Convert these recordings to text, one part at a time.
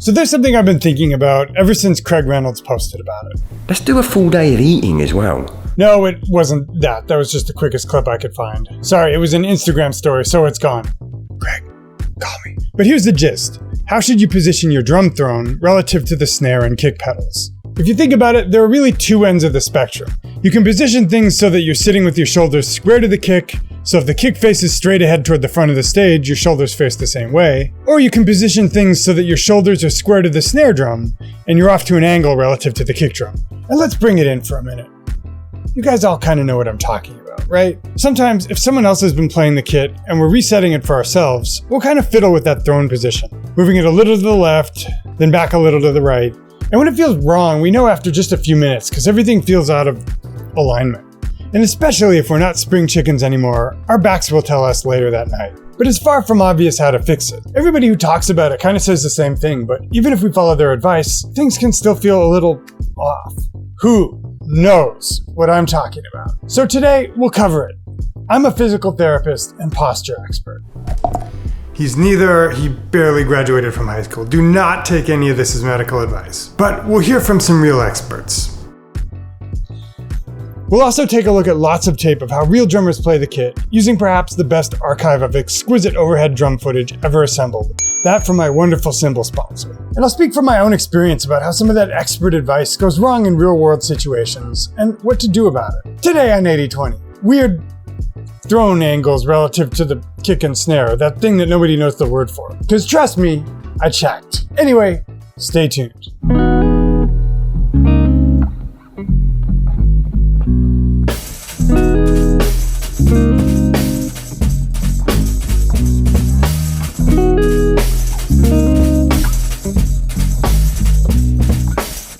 So there's something I've been thinking about ever since Craig Reynolds posted about it. Let's do a full day of eating as well. No, it wasn't that. That was just the quickest clip I could find. Sorry, it was an Instagram story, so it's gone. Craig, call me. But here's the gist. How should you position your drum throne relative to the snare and kick pedals? If you think about it, there are really two ends of the spectrum. You can position things so that you're sitting with your shoulders square to the kick, so if the kick faces straight ahead toward the front of the stage, your shoulders face the same way. Or you can position things so that your shoulders are square to the snare drum, and you're off to an angle relative to the kick drum. And let's bring it in for a minute. You guys all kind of know what I'm talking about, right? Sometimes, if someone else has been playing the kit and we're resetting it for ourselves, we'll kind of fiddle with that throne position, moving it a little to the left, then back a little to the right. And when it feels wrong, we know after just a few minutes because everything feels out of alignment. And especially if we're not spring chickens anymore, our backs will tell us later that night. But it's far from obvious how to fix it. Everybody who talks about it kind of says the same thing, but even if we follow their advice, things can still feel a little off. Who knows what I'm talking about? So today, we'll cover it. I'm a physical therapist and posture expert. He's neither. He barely graduated from high school. Do not take any of this as medical advice. But we'll hear from some real experts. We'll also take a look at lots of tape of how real drummers play the kit, using perhaps the best archive of exquisite overhead drum footage ever assembled. That from my wonderful cymbal sponsor. And I'll speak from my own experience about how some of that expert advice goes wrong in real-world situations, and what to do about it. Today on 80/20, weird throne angles relative to the kick and snare, that thing that nobody knows the word for. Because trust me, I checked. Anyway, stay tuned.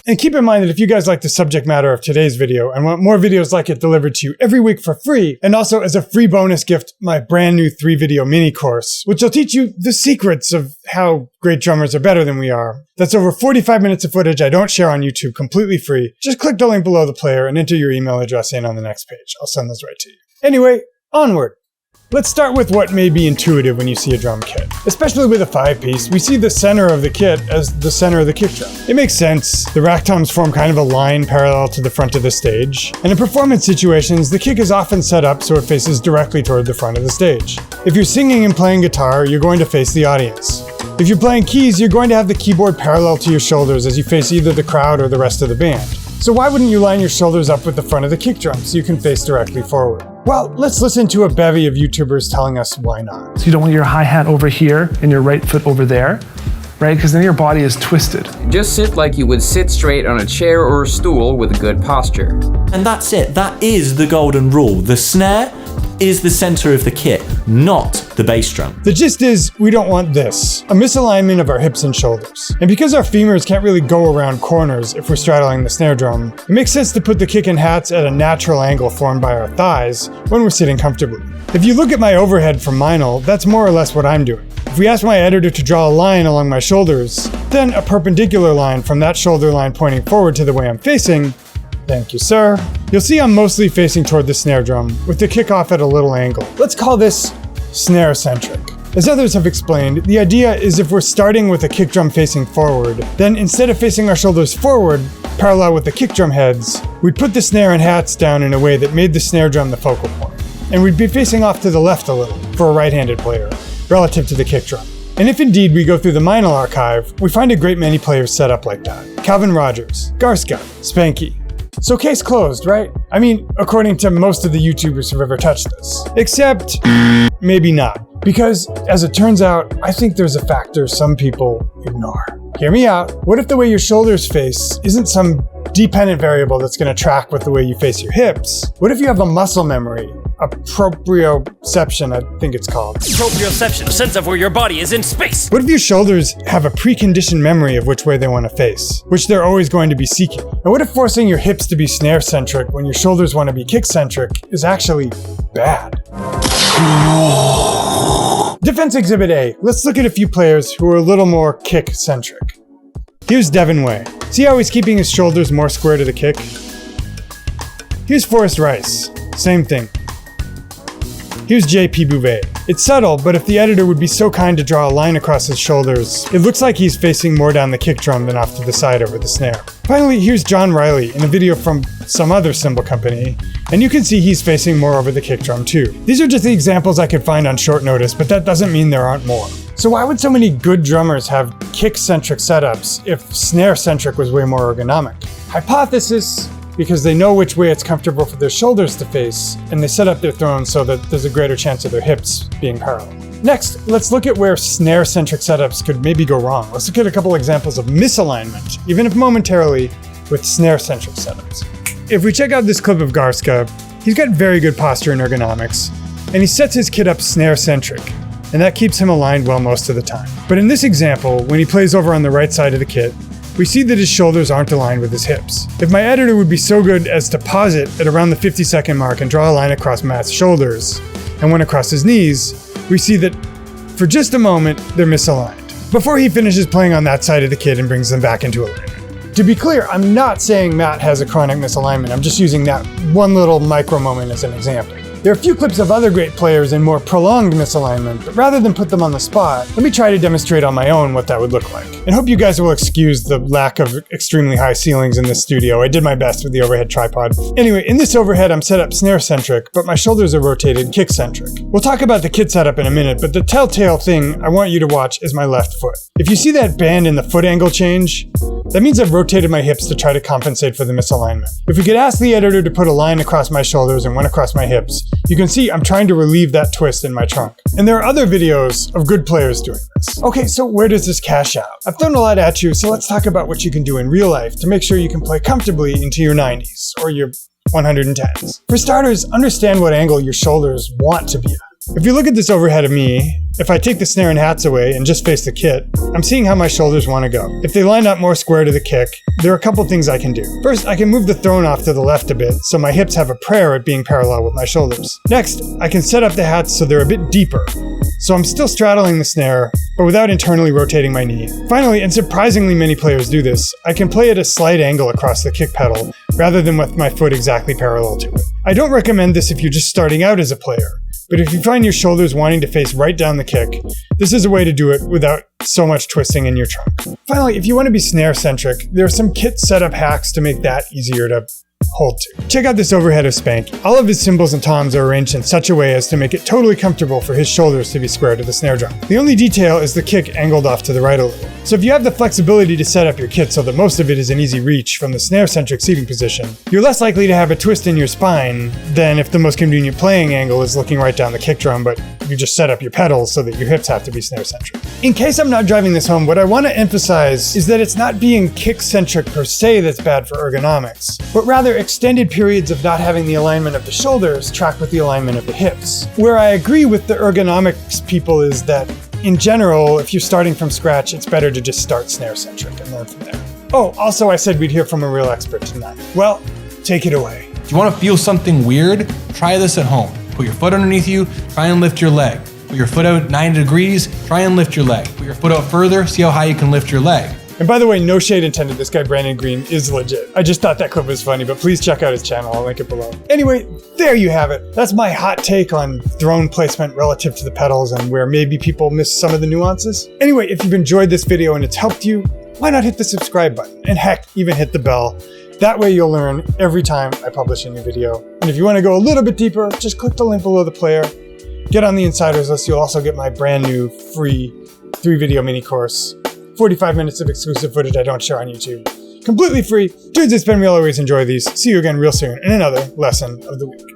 And keep in mind that if you guys like the subject matter of today's video and want more videos like it delivered to you every week for free, and also as a free bonus gift, my brand new 3-video mini course, which will teach you the secrets of how great drummers are better than we are. That's over 45 minutes of footage I don't share on YouTube, completely free. Just click the link below the player and enter your email address in on the next page. I'll send those right to you. Anyway, onward. Let's start with what may be intuitive when you see a drum kit. Especially with a 5-piece, we see the center of the kit as the center of the kick drum. It makes sense. The rack toms form kind of a line parallel to the front of the stage. And in performance situations, the kick is often set up so it faces directly toward the front of the stage. If you're singing and playing guitar, you're going to face the audience. If you're playing keys, you're going to have the keyboard parallel to your shoulders as you face either the crowd or the rest of the band. So why wouldn't you line your shoulders up with the front of the kick drum so you can face directly forward? Well, let's listen to a bevy of YouTubers telling us why not. So you don't want your hi-hat over here and your right foot over there, right? Because then your body is twisted. Just sit like you would sit straight on a chair or a stool with a good posture. And that's it. That is the golden rule. The snare is the center of the kit, not the bass drum. The gist is, we don't want this, a misalignment of our hips and shoulders. And because our femurs can't really go around corners if we're straddling the snare drum, it makes sense to put the kick and hats at a natural angle formed by our thighs when we're sitting comfortably. If you look at my overhead from Meinl, that's more or less what I'm doing. If we ask my editor to draw a line along my shoulders, then a perpendicular line from that shoulder line pointing forward to the way I'm facing, thank you, sir. You'll see I'm mostly facing toward the snare drum, with the kick off at a little angle. Let's call this snare-centric. As others have explained, the idea is if we're starting with a kick drum facing forward, then instead of facing our shoulders forward, parallel with the kick drum heads, we'd put the snare and hats down in a way that made the snare drum the focal point. And we'd be facing off to the left a little, for a right-handed player, relative to the kick drum. And if indeed we go through the Meinl archive, we find a great many players set up like that. Calvin Rogers, Garska, Spanky. So case closed, right? I mean, according to most of the YouTubers who've ever touched this. Except, maybe not. Because, as it turns out, I think there's a factor some people ignore. Hear me out. What if the way your shoulders face isn't some dependent variable that's going to track with the way you face your hips? What if you have a muscle memory? A proprioception, I think it's called. Proprioception, a sense of where your body is in space. What if your shoulders have a preconditioned memory of which way they want to face, which they're always going to be seeking? And what if forcing your hips to be snare-centric when your shoulders want to be kick-centric is actually bad? Defense Exhibit A. Let's look at a few players who are a little more kick-centric. Here's Devin Way. See how he's keeping his shoulders more square to the kick? Here's Forrest Rice. Same thing. Here's J.P. Bouvet. It's subtle, but if the editor would be so kind to draw a line across his shoulders, it looks like he's facing more down the kick drum than off to the side over the snare. Finally, here's John Riley in a video from some other cymbal company, and you can see he's facing more over the kick drum too. These are just the examples I could find on short notice, but that doesn't mean there aren't more. So why would so many good drummers have kick-centric setups if snare-centric was way more ergonomic? Hypothesis: because they know which way it's comfortable for their shoulders to face, and they set up their throne so that there's a greater chance of their hips being parallel. Next, let's look at where snare-centric setups could maybe go wrong. Let's look at a couple examples of misalignment, even if momentarily, with snare-centric setups. If we check out this clip of Garska, he's got very good posture and ergonomics, and he sets his kit up snare-centric, and that keeps him aligned well most of the time. But in this example, when he plays over on the right side of the kit, we see that his shoulders aren't aligned with his hips. If my editor would be so good as to pause it at around the 50-second mark and draw a line across Matt's shoulders and one across his knees, we see that for just a moment, they're misaligned, before he finishes playing on that side of the kit and brings them back into alignment. To be clear, I'm not saying Matt has a chronic misalignment, I'm just using that one little micro moment as an example. There are a few clips of other great players in more prolonged misalignment, but rather than put them on the spot, let me try to demonstrate on my own what that would look like. And hope you guys will excuse the lack of extremely high ceilings in this studio. I did my best with the overhead tripod. Anyway, in this overhead I'm set up snare-centric, but my shoulders are rotated kick-centric. We'll talk about the kit setup in a minute, but the telltale thing I want you to watch is my left foot. If you see that band in the foot angle change, that means I've rotated my hips to try to compensate for the misalignment. If we could ask the editor to put a line across my shoulders and one across my hips, you can see I'm trying to relieve that twist in my trunk. And there are other videos of good players doing this. Okay, so where does this cash out? I've thrown a lot at you, so let's talk about what you can do in real life to make sure you can play comfortably into your 90s or your 110s. For starters, understand what angle your shoulders want to be at. If you look at this overhead of me, if I take the snare and hats away and just face the kit, I'm seeing how my shoulders want to go. If they line up more square to the kick, there are a couple things I can do. First, I can move the throne off to the left a bit, so my hips have a prayer at being parallel with my shoulders. Next, I can set up the hats so they're a bit deeper, so I'm still straddling the snare, but without internally rotating my knee. Finally, and surprisingly many players do this, I can play at a slight angle across the kick pedal, rather than with my foot exactly parallel to it. I don't recommend this if you're just starting out as a player, but if you find your shoulders wanting to face right down the kick, this is a way to do it without so much twisting in your trunk. Finally, if you want to be snare-centric, there are some kit setup hacks to make that easier to hold to. Check out this overhead of Spank. All of his cymbals and toms are arranged in such a way as to make it totally comfortable for his shoulders to be square to the snare drum. The only detail is the kick angled off to the right a little. So if you have the flexibility to set up your kit so that most of it is an easy reach from the snare-centric seating position, you're less likely to have a twist in your spine than if the most convenient playing angle is looking right down the kick drum, but you just set up your pedals so that your hips have to be snare-centric. In case I'm not driving this home, what I want to emphasize is that it's not being kick-centric per se that's bad for ergonomics, but rather extended periods of not having the alignment of the shoulders track with the alignment of the hips. Where I agree with the ergonomics people is that, in general, if you're starting from scratch, it's better to just start snare-centric and learn from there. Oh, also I said we'd hear from a real expert tonight. Well, take it away. If you want to feel something weird, try this at home. Put your foot underneath you, try and lift your leg. Put your foot out 90 degrees, try and lift your leg. Put your foot out further, see how high you can lift your leg. And by the way, no shade intended, this guy Brandon Green is legit. I just thought that clip was funny, but please check out his channel, I'll link it below. Anyway, there you have it. That's my hot take on throne placement relative to the pedals and where maybe people miss some of the nuances. Anyway, if you've enjoyed this video and it's helped you, why not hit the subscribe button? And heck, even hit the bell. That way you'll learn every time I publish a new video. And if you want to go a little bit deeper, just click the link below the player. Get on the insiders list, you'll also get my brand new free 3-video mini course. 45 minutes of exclusive footage I don't share on YouTube. Completely free. Dudes, it's been real. Always enjoy these. See you again real soon in another lesson of the week.